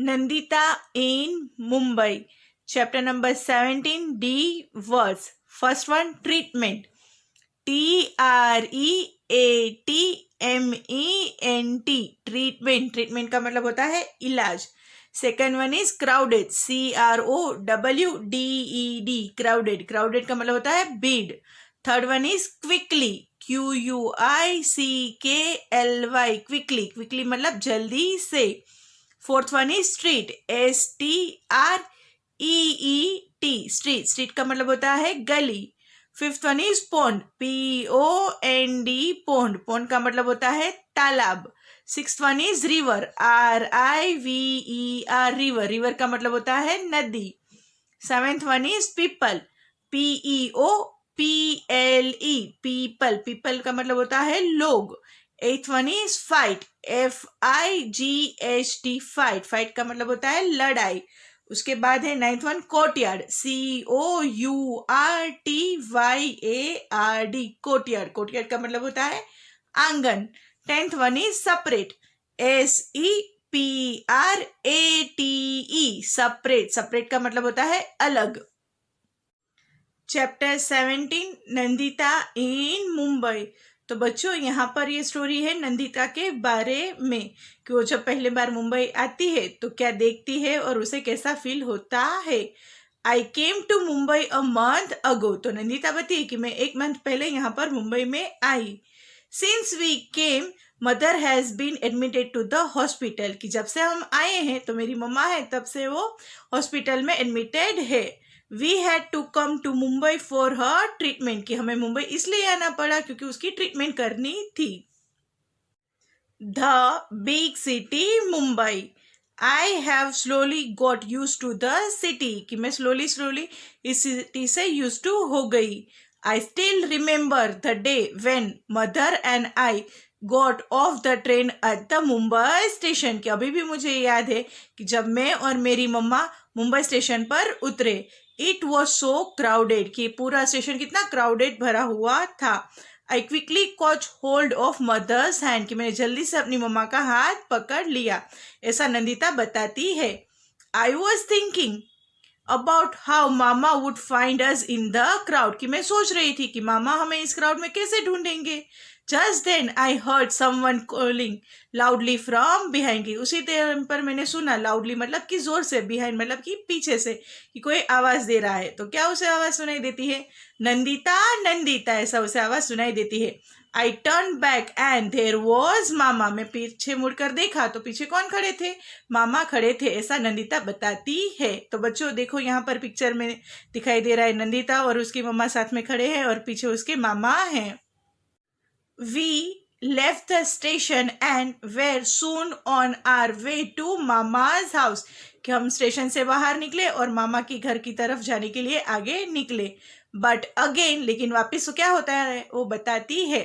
Nandita in Mumbai. Chapter number 17, D words. First one, treatment. TREATMENT. Treatment. Treatment का मतलब होता है इलाज. Second one is crowded. CROWDED. Crowded. Crowded का मतलब होता है भीड़. Third one is quickly. QUICKLY. Quickly. Quickly मतलब जल्दी से. Fourth one is street. STREET. Street. Street का मतलब होता है गली. Fifth one is pond. POND. Pond. Pond का मतलब होता है तालाब. Sixth one is river. RIVER. River. River का मतलब होता है नदी. Seventh one is people. PEOPLE. People. People का मतलब होता है लोग. एथ one is fight. FIGHT. Fight. Fight का मतलब होता है लड़ाई. उसके बाद है ninth one courtyard. COURTYARD. Courtyard. Courtyard का मतलब होता है आंगन. Tenth one is separate. SEPRATE. Separate. Separate का मतलब होता है अलग. चैप्टर 17, नंदिता इन मुंबई. तो बच्चों यहाँ पर ये स्टोरी है नंदिता के बारे में कि वो जब पहली बार मुंबई आती है तो क्या देखती है और उसे कैसा फील होता है. I came to Mumbai a month ago. तो नंदिता बताती है कि मैं एक मंथ पहले यहाँ पर मुंबई में आई. Since we came mother has been admitted to the hospital. कि जब से हम आए हैं तो मेरी मम्मा है तब से वो हॉस्पिटल में एडमिटेड है. We had to come to Mumbai for her treatment. कि हमें मुंबई इसलिए आना पड़ा क्योंकि उसकी ट्रीटमेंट करनी थी. The big city Mumbai. I have slowly got used to the city. कि मैं स्लोली स्लोली इस सिटी से यूज टू हो गई. I still remember the day when mother and I got off the train at the Mumbai station. कि अभी भी मुझे याद है कि जब मैं और मेरी मम्मा मुंबई स्टेशन पर उतरे. It was so crowded. कि पूरा स्टेशन कितना क्राउडेड भरा हुआ था. I quickly caught hold of mother's hand. कि मैंने जल्दी से अपनी मम्मा का हाथ पकड़ लिया. ऐसा नंदिता बताती है. I was thinking about how mama would find us in the crowd. कि मैं सोच रही थी कि मामा हमें इस क्राउड में कैसे ढूंढेंगे. Just then I heard someone calling loudly from behind. की उसी टाइम पर मैंने सुना. लाउडली मतलब कि जोर से. बिहाइंड मतलब कि पीछे से. कि कोई आवाज दे रहा है. तो क्या उसे आवाज सुनाई देती है. नंदिता नंदिता ऐसा उसे आवाज सुनाई देती है. I turn back and there was Mama. मैं पीछे मुड़कर देखा तो पीछे कौन खड़े थे. मामा खड़े थे. ऐसा नंदिता बताती है. तो बच्चों देखो यहाँ पर पिक्चर में दिखाई दे रहा है नंदिता और उसकी मम्मा साथ में खड़े हैं और पीछे उसके मामा हैं. We left the station and were soon on our way to Mama's house. कि हम स्टेशन से बाहर निकले और मामा की घर की तरफ जाने के लिए आगे निकले. बट अगेन लेकिन वापस क्या होता है वो बताती है.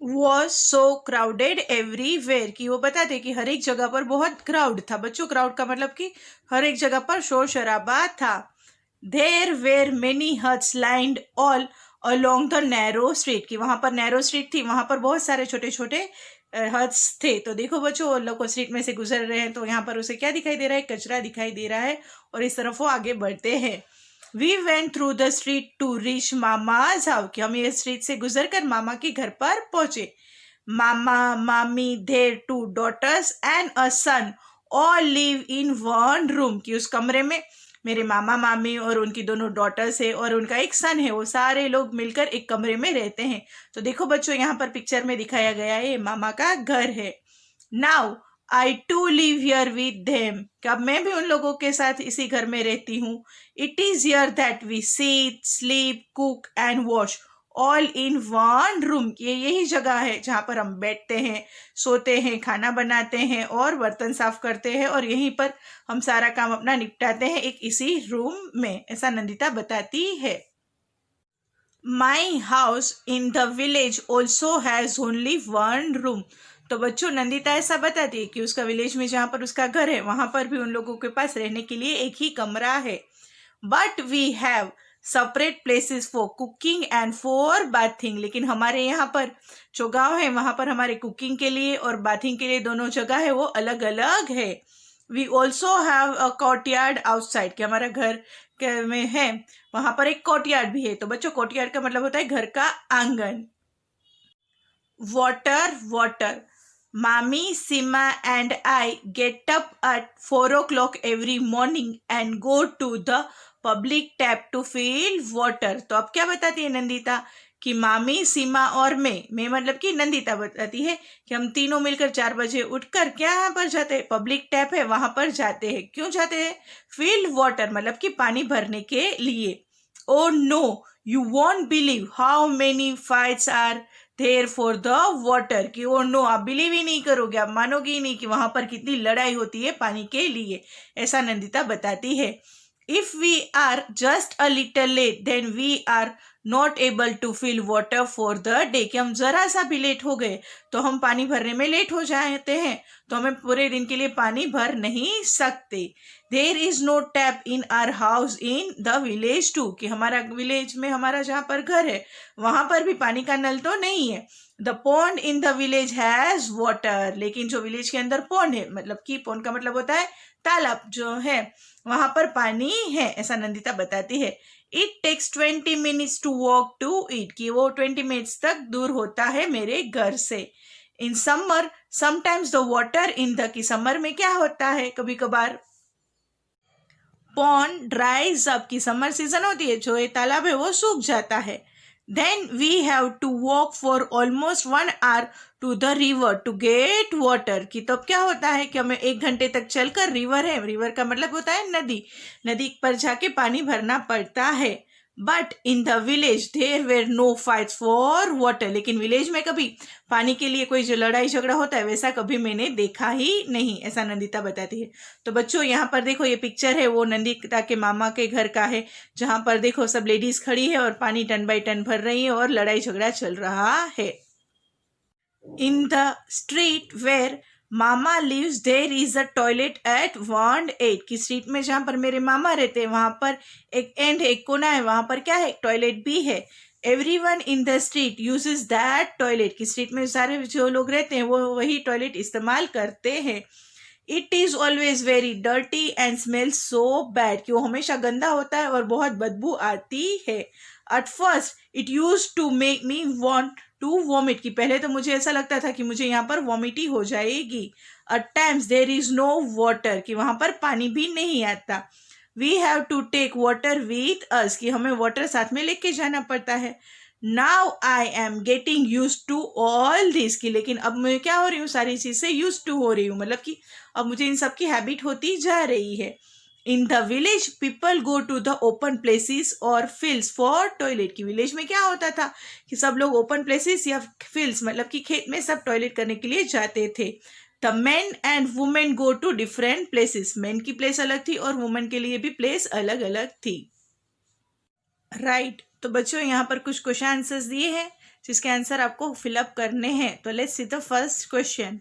was so crowded everywhere. कि वो बताते कि हर एक जगह पर बहुत क्राउड था. बच्चों क्राउड का मतलब कि हर एक जगह पर शोर शराबा था. There were many huts lined all along the narrow street. कि वहाँ पर नैरो स्ट्रीट थी. वहाँ पर बहुत सारे छोटे छोटे हट्स थे. तो देखो बच्चों वो लोग स्ट्रीट में से गुजर रहे हैं तो यहाँ पर उसे क्या दिखाई दे रहा है. कचरा दिखाई दे रहा है और इस तरफ वो आगे बढ़ते हैं. We went through the street to reach mama's house. कि हम ये स्ट्रीट से गुजर कर मामा के घर पर पहुंचे. Mama mami their two daughters and a son all live in one room. कि उस कमरे में मेरे मामा मामी और उनकी दोनों डॉटर्स है और उनका एक सन है. वो सारे लोग मिलकर एक कमरे में रहते हैं. तो देखो बच्चों यहाँ पर पिक्चर में दिखाया गया है मामा का घर है. Now I too live here with them. अब मैं भी उन लोगों के साथ इसी घर में रहती हूँ. It is here that we sit sleep cook and wash all in one room. ये यही जगह है जहाँ पर हम बैठते हैं सोते हैं खाना बनाते हैं और बर्तन साफ करते हैं और यहीं पर हम सारा काम अपना निपटाते हैं एक इसी रूम में. ऐसा नंदिता बताती है. My house in the village also has only one room. तो बच्चों नंदिता ऐसा बताती है कि उसका विलेज में जहाँ पर उसका घर है वहाँ पर भी उन लोगों के पास रहने के लिए एक ही कमरा है. But we have separate places for cooking and for bathing. लेकिन हमारे यहाँ पर जो गाँव है वहाँ पर हमारे कुकिंग के लिए और बाथिंग के लिए दोनों जगह है वो अलग अलग है. We also have a courtyard outside, कि हमारा घर में है वहां पर एक कोर्टयार्ड भी है। तो बच्चों कोर्टयार्ड का मतलब होता है घर का आंगन। Water water, Mami, Sima and I get up at 4 o'clock every morning and go to the public tap to fill water। तो अब क्या बताती है नंदिता कि मामी, सीमा और मैं मतलब कि नंदिता बताती है कि हम तीनों मिलकर 4 बजे उठकर क्या यहाँ पर जाते हैं, पब्लिक टैप है वहां पर जाते हैं। क्यों जाते हैं? फिल वाटर मतलब कि पानी भरने के लिए। Oh no, you won't believe how many fights are there for the water, कि ओ नो, आप बिलीव ही नहीं करोगे, आप मानोगे ही नहीं कि वहां पर कितनी लड़ाई होती है पानी के लिए, ऐसा नंदिता बताती है। If we are just a little late then we are not able to fill water for the day, कि हम जरा सा भी लेट हो गए तो हम पानी भरने में लेट हो जाते हैं, तो हमें पूरे दिन के लिए पानी भर नहीं सकते। There is no tap in our house in the village too, कि हमारा विलेज में, हमारा जहाँ पर घर है वहां पर भी पानी का नल तो नहीं है। The pond in the village has water, लेकिन जो विलेज के अंदर पॉन्ड है, मतलब कि पॉन्ड का मतलब होता है तालाब जो है, वहां पर पानी है, ऐसा नंदिता बताती है। It takes 20 minutes to walk to it, कि वो 20 मिनट्स तक दूर होता है मेरे घर से। In summer sometimes the water in the, कि समर में क्या होता है, कभी कभार पॉन्ड ड्राइज अप, की समर सीजन होती है, जो ये तालाब है वो सूख जाता है। Then we have to walk for almost 1 hour to the river to get water, की तब क्या होता है कि हमें 1 घंटे तक चलकर, रिवर है, रिवर का मतलब होता है नदी, नदी पर जाके पानी भरना पड़ता है। But in the village there were no fights for water, लेकिन विलेज में कभी पानी के लिए कोई जो लड़ाई झगड़ा होता है वैसा कभी मैंने देखा ही नहीं, ऐसा नंदिता बताती है। तो बच्चों यहाँ पर देखो, ये पिक्चर है वो नंदिता के मामा के घर का है, जहाँ पर देखो सब लेडीज खड़ी है और पानी टन बाई टन भर रही है और लड़ाई झगड़ा चल रहा है। In the street where mama lives there is a toilet at 1-8, की स्ट्रीट में जहाँ पर मेरे मामा रहते हैं वहां पर एक एंड है, एक कोना है, वहां पर क्या है, टॉयलेट भी है। Everyone in the street uses that toilet, की स्ट्रीट में सारे जो लोग रहते हैं वो वही टॉयलेट इस्तेमाल करते हैं। It is always very dirty and smells so bad, कि वो हमेशा गंदा होता है और बहुत बदबू आती है। At first it used to make me want to vomit, की पहले तो मुझे ऐसा लगता था कि मुझे यहाँ पर वॉमिट ही हो जाएगी। At times there is no water, कि वहां पर पानी भी नहीं आता। We have to take water with us, कि हमें वाटर साथ में लेके जाना पड़ता है। Now I am getting used to all this, की लेकिन अब मैं क्या हो रही हूँ, सारी चीज से यूज टू हो रही हूँ, मतलब कि अब मुझे इन सब की हैबिट होती जा रही है। In the village people go to the open places और फील्ड्स फॉर टॉयलेट, की विलेज में क्या होता था कि सब लोग ओपन प्लेसेस या फील्ड्स मतलब कि खेत में सब टॉयलेट करने के लिए जाते थे। The men and women go to different places, men की प्लेस अलग थी और वुमेन के लिए भी प्लेस अलग अलग थी। राइट तो बच्चों यहाँ पर कुछ क्वेश्चन आंसर्स दिए हैं जिसके आंसर आपको फिलअप करने हैं। तो let's see the first question.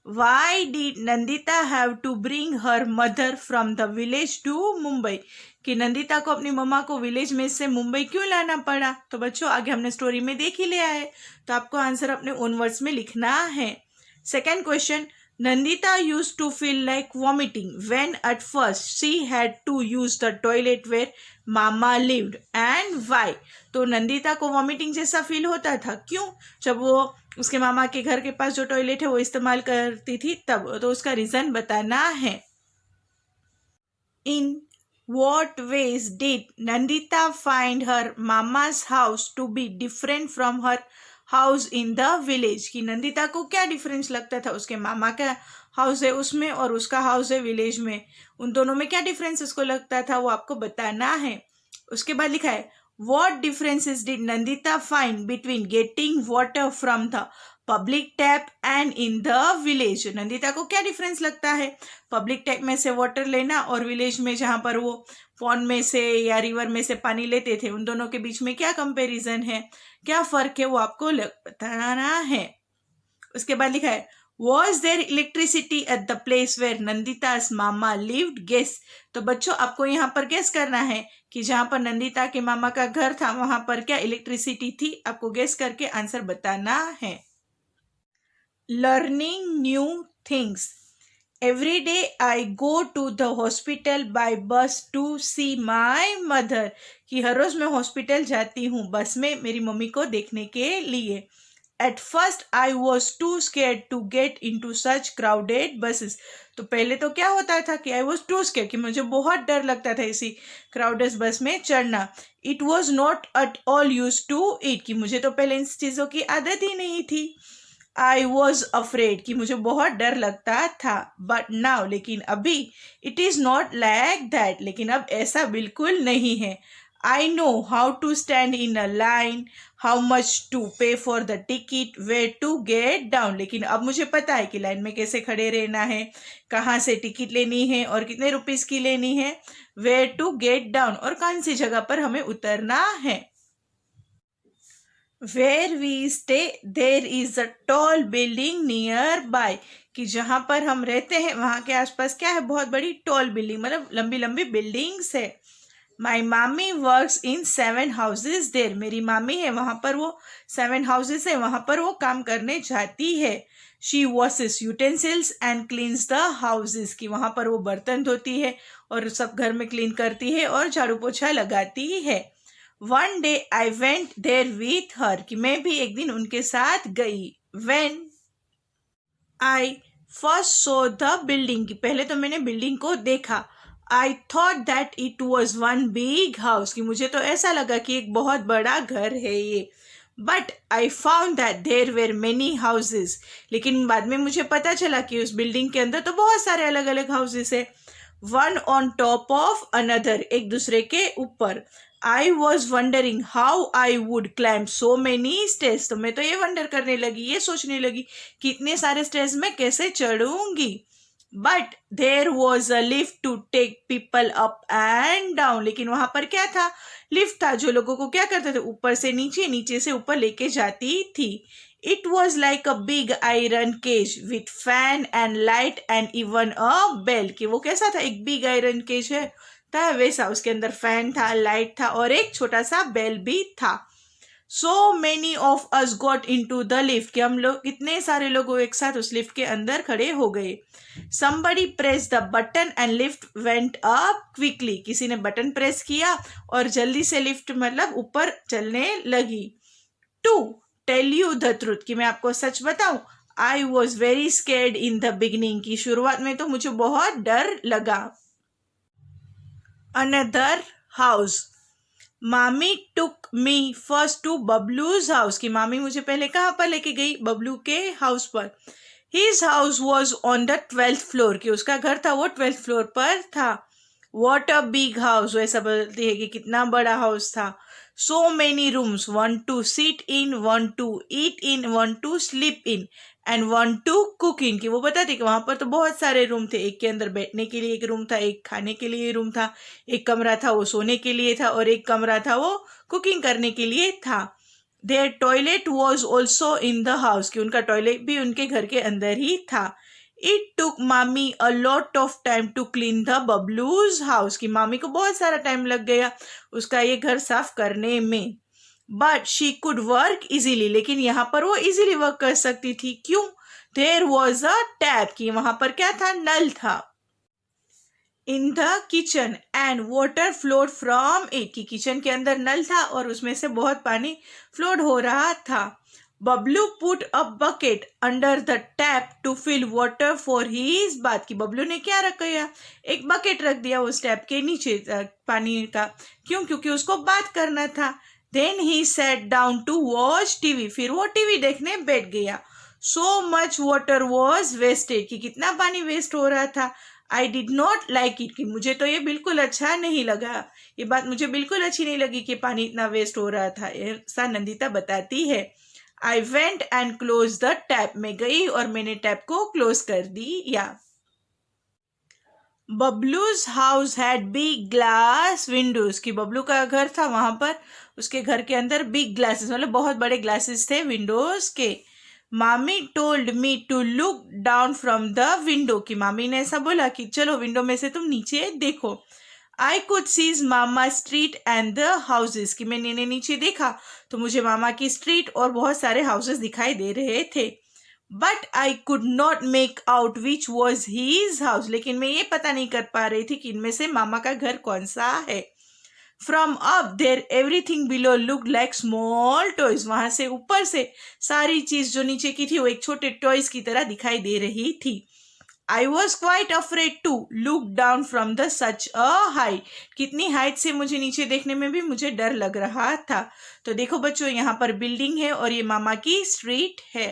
Why did Nandita have to bring her mother from the village to Mumbai? कि नंदिता को अपनी मम्मा को विलेज में से मुंबई क्यों लाना पड़ा? तो बच्चों आगे हमने स्टोरी में देख ही लिया है, तो आपको आंसर अपने ओन वर्ड्स में लिखना है। Second question, Nandita used to feel like vomiting when at first she had to use the toilet where mama lived and why? तो नंदिता को वॉमिटिंग जैसा फील होता था, क्यों? जब वो उसके मामा के घर के पास जो टॉयलेट है वो इस्तेमाल करती थी तब, तो उसका रीजन बताना है। इन what ways did Nandita find her mama's house to be different from her house in the village? कि नंदिता को क्या डिफरेंस लगता था उसके मामा का हाउस है उसमें और उसका हाउस है विलेज में, उन दोनों में क्या डिफरेंस उसको लगता था वो आपको बताना है। उसके बाद लिखा है what differences did Nandita find between getting water from the public tap and in the village? Nandita को क्या डिफरेंस लगता है पब्लिक टैप में से वाटर लेना और विलेज में जहाँ पर वो पॉन्ड में से या रिवर में से पानी लेते थे, उन दोनों के बीच में क्या कंपैरिजन है, क्या फर्क है वो आपको बताना है। उसके बाद लिखा है Was there electricity at the place where Nandita's mama lived? Guess। तो बच्चों आपको यहाँ पर गेस करना है कि जहाँ पर नंदिता के मामा का घर था वहां पर क्या इलेक्ट्रिसिटी थी, आपको गेस करके आंसर बताना है। Learning new things. Every day I go to the hospital by bus to see my mother, कि हर रोज मैं हॉस्पिटल जाती हूँ बस में मेरी मम्मी को देखने के लिए. At first I was too scared to get in to such crowded buses. तो पहले तो क्या होता था कि आई वॉज टू स्केर्ड, कि मुझे बहुत डर लगता था इसी क्राउडेड बस में चढ़ना. It was not at all used to it, कि मुझे तो पहले इन चीज़ों की आदत ही नहीं थी. आई वॉज अफ्रेड, कि मुझे बहुत डर लगता था. बट नाउ, लेकिन अभी, it is not like that, लेकिन अब ऐसा बिल्कुल नहीं है. I know how to stand in a line, how much to pay for the ticket, where to get down, लेकिन अब मुझे पता है कि लाइन में कैसे खड़े रहना है, कहाँ से टिकट लेनी है और कितने रुपीस की लेनी है, वेयर टू गेट डाउन, और कौन सी जगह पर हमें उतरना है. Where we stay there is a tall building near by, कि जहाँ पर हम रहते हैं वहाँ के आसपास क्या है, बहुत बड़ी टॉल बिल्डिंग, मतलब लंबी लंबी बिल्डिंग्स है. माई मामी वर्क्स इन 7 हाउसेज देर, मेरी मामी है वहाँ पर, वो 7 हाउसेज है वहाँ पर वो काम करने जाती है. She washes utensils and cleans the houses, कि वहाँ पर वो बर्तन धोती है और सब घर में क्लीन करती है और झाड़ू पोछा लगाती है. One day I went there with her, कि मैं भी एक दिन उनके साथ गई. When I first so the building, की पहले तो मैंने बिल्डिंग को देखा. I thought that it was one big house, कि मुझे तो ऐसा लगा कि एक बहुत बड़ा घर है ये. But I found that there were many houses, लेकिन बाद में मुझे पता चला कि उस बिल्डिंग के अंदर तो बहुत सारे अलग अलग हाउसेज है. One on top of another, एक दूसरे के ऊपर. I was wondering how I would climb so many stage, तो मैं तो ये वंडर करने लगी, ये सोचने लगी कि इतने सारे स्टेज में कैसे चढ़ूंगी. But there was a lift to take people up and down, लेकिन वहां पर क्या था, लिफ्ट था जो लोगों को क्या करते थे, ऊपर से नीचे, नीचे से ऊपर लेके जाती थी. It was like a big iron cage with fan and light and even a bell, कि वो कैसा था, एक बिग आयरन केज है था वैसा, उसके अंदर फैन था, लाइट था और एक छोटा सा बेल भी था. So many of us got in to the lift, कि हम लोग इतने सारे लोग एक साथ उस लिफ्ट के अंदर खड़े हो गए. Somebody press the button and lift went up quickly, किसी ने बटन प्रेस किया और जल्दी से लिफ्ट मतलब ऊपर चलने लगी. To tell you the truth, कि मैं आपको सच बताऊं, I was very scared in the beginning, की शुरुआत में तो मुझे बहुत डर लगा. अनदर हाउस, मामी टुक मी फर्स्ट टू बबलूज हाउस, की मामी मुझे पहले कहाँ पर लेके गई, बबलू के हाउस पर. His house was on the 12th floor, की उसका घर था वो 12th फ्लोर पर था. वॉट अ बिग हाउस, वैसा बोलती है कि कितना बड़ा हाउस था. So many rooms, one to sit in, one to eat in, one to sleep in and one to cook in, की वो बताती कि वहां पर तो बहुत सारे रूम थे, एक के अंदर बैठने के लिए एक रूम था, एक खाने के लिए रूम था, एक कमरा था वो सोने के लिए था और एक कमरा था वो कुकिंग करने के लिए था. Their toilet was also in the house, कि उनका टॉयलेट भी उनके घर के अंदर ही था. It took Mami a lot of time to clean the Bablu's house, की मामी को बहुत सारा टाइम लग गया उसका ये घर साफ करने में. But she could work easily, लेकिन यहाँ पर वो इजीली वर्क कर सकती थी. क्यों? देयर वॉज अ टैप, की वहां पर क्या था, नल था. In the kitchen and water flowed from it, की किचन के अंदर नल था और उसमें से बहुत पानी फ्लोड हो रहा था. Bablu put a bucket under the tap to fill water for his bath, की बबलू ने क्या रखा, एक बकेट रख दिया उस टैप के नीचे पानी का. क्यों? क्योंकि उसको बात करना था. Then he sat down to watch TV, फिर वो टीवी देखने बैठ गया. So much water was wasted, कि कितना पानी वेस्ट हो रहा था. I did not like it, कि मुझे तो ये बिल्कुल अच्छा नहीं लगा, ये बात मुझे बिल्कुल अच्छी नहीं लगी कि पानी इतना वेस्ट हो रहा था, ऐसा नंदिता बताती है. I went and close the tap, मैं गई और मैंने टैप को क्लोज कर दिया. Bablu's house had big glass windows, की बबलू का घर था वहां पर उसके घर के अंदर बिग ग्लासेस, मतलब बहुत बड़े ग्लासेस थे विंडोज के. Mami told me to look down from the window, की मामी ने ऐसा बोला कि चलो विंडो में से तुम नीचे देखो. I could sees mama street and the houses, की मैंने नीचे देखा तो मुझे मामा की स्ट्रीट और बहुत सारे हाउसेस दिखाई दे रहे थे. But I could not make out which was his house, लेकिन मैं ये पता नहीं कर पा रही थी कि इनमें से मामा का घर कौन सा है. From up there everything below look like small toys, वहां से ऊपर से सारी चीज जो नीचे की थी वो एक छोटे टॉयज की तरह दिखाई दे रही थी. I was quite afraid to look down from the such a height, कितनी हाइट से मुझे नीचे देखने में भी मुझे डर लग रहा था. तो देखो बच्चों, यहाँ पर बिल्डिंग है और ये मामा की स्ट्रीट है.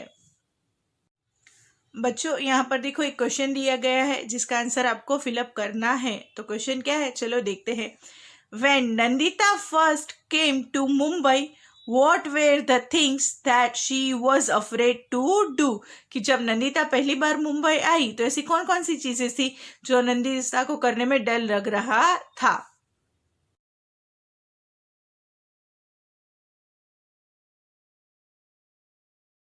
बच्चों यहाँ पर देखो एक क्वेश्चन दिया गया है जिसका आंसर आपको फिलअप करना है. तो क्वेश्चन क्या है, चलो देखते हैं. When Nandita first came to Mumbai, what were the things that she was afraid to do? कि जब नंदिता पहली बार मुंबई आई तो ऐसी कौन कौन सी चीजें थी जो नंदिता को करने में डर लग रहा था.